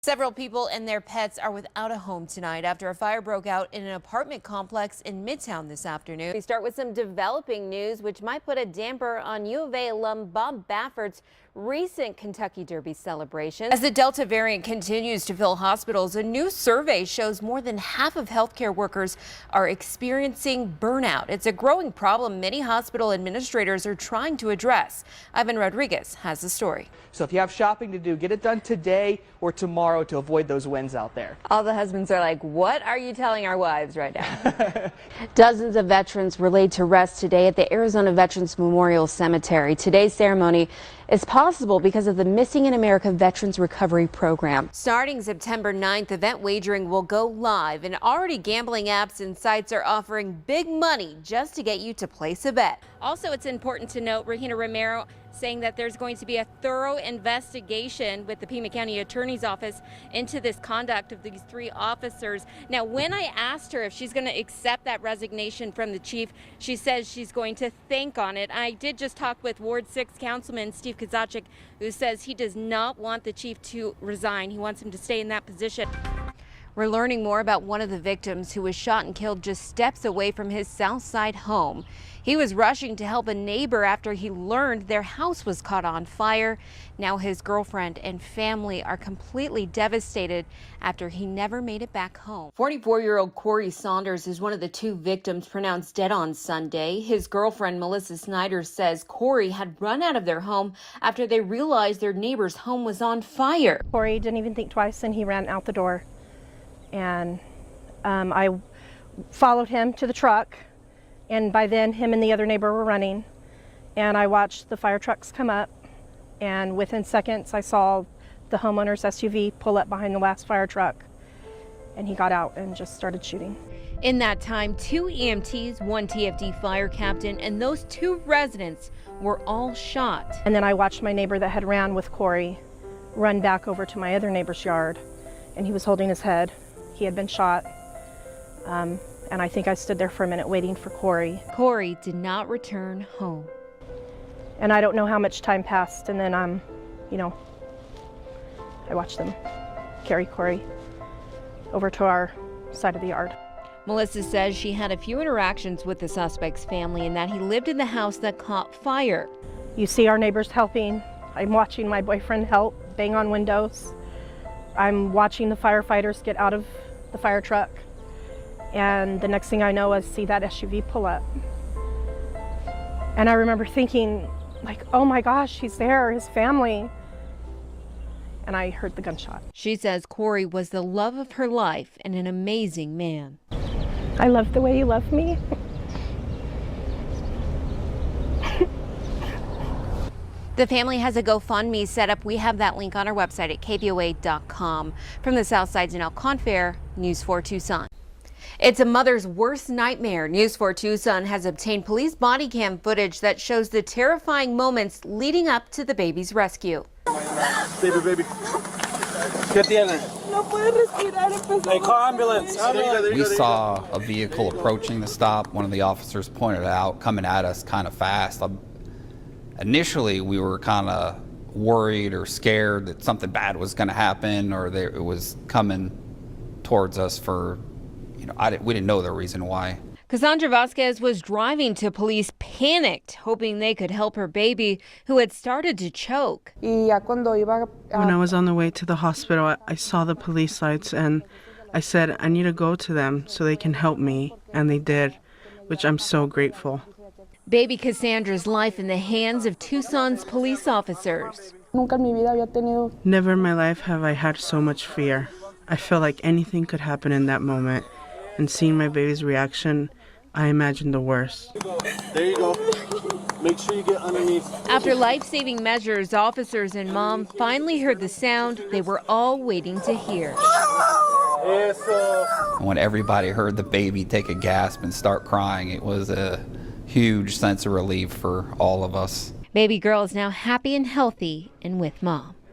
Several people and their pets are without a home tonight after a fire broke out in an apartment complex in Midtown this afternoon. We start with some developing news, which might put a damper on U of A alum Bob Baffert's recent Kentucky Derby celebration. As the Delta variant continues to fill hospitals, a new survey shows more than half of healthcare workers are experiencing burnout. It's a growing problem many hospital administrators are trying to address. Ivan Rodriguez has the story. So if you have shopping to do, get it done today or tomorrow to avoid those wins out there. All the husbands are like, what are you telling our wives right now? Dozens of veterans were laid to rest today at the Arizona Veterans Memorial Cemetery. Today's ceremony is possible because of the Missing in America Veterans Recovery Program. Starting September 9th, event wagering will go live, and already gambling apps and sites are offering big money just to get you to place a bet. Also, it's important to note Regina Romero saying that there's going to be a thorough investigation with the Pima County Attorney's Office into this conduct of these three officers. Now, when I asked her if she's going to accept that resignation from the chief, she says she's going to think on it. I did just talk with Ward 6 Councilman Steve Kozachik, who says he does not want the chief to resign. He wants him to stay in that position. We're learning more about one of the victims who was shot and killed just steps away from his South Side home. He was rushing to help a neighbor after he learned their house was caught on fire. Now his girlfriend and family are completely devastated after he never made it back home. 44-year-old Corey Saunders is one of the two victims pronounced dead on Sunday. His girlfriend, Melissa Snyder, says Corey had run out of their home after they realized their neighbor's home was on fire. Corey didn't even think twice and he ran out the door. And I followed him to the truck, and by then him and the other neighbor were running, and I watched the fire trucks come up, and within seconds I saw the homeowner's SUV pull up behind the last fire truck, and he got out and just started shooting. In that time, 2 EMTs, 1 TFD fire captain, and those 2 residents were all shot. And then I watched my neighbor that had ran with Corey run back over to my other neighbor's yard, and he was holding his head. He had been shot, and I think I stood there for a minute waiting for Corey. Corey did not return home. And I don't know how much time passed, and then, I watched them carry Corey over to our side of the yard. Melissa says she had a few interactions with the suspect's family and that he lived in the house that caught fire. You see our neighbors helping. I'm watching my boyfriend help bang on windows. I'm watching the firefighters get out of the fire truck, and the next thing I know is see that SUV pull up. And I remember thinking, like, oh my gosh, he's there, his family. And I heard the gunshot. She says Corey was the love of her life and an amazing man. I love the way you love me. The family has a GoFundMe set up. We have that link on our website at kvoa.com. From the South Side, Denelle, Confair, News 4 Tucson. It's a mother's worst nightmare. News 4 Tucson has obtained police body cam footage that shows the terrifying moments leading up to the baby's rescue. Baby. ¿Qué tiene? No puede respirar. Hey, call ambulance. We saw a vehicle approaching the stop. One of the officers pointed out, coming at us kind of fast. Initially, we were kind of worried or scared that something bad was going to happen, or that it was coming towards us for, we didn't know the reason why. Cassandra Vasquez was driving to police, panicked, hoping they could help her baby, who had started to choke. When I was on the way to the hospital, I saw the police lights, and I said, I need to go to them so they can help me, and they did, which I'm so grateful. Baby Cassandra's life in the hands of Tucson's police officers. Never in my life have I had so much fear. I felt like anything could happen in that moment. And seeing my baby's reaction, I imagined the worst. There you go. Make sure you get underneath. After life-saving measures, officers and mom finally heard the sound they were all waiting to hear. When everybody heard the baby take a gasp and start crying, it was a huge sense of relief for all of us. Baby girl is now happy and healthy and with mom.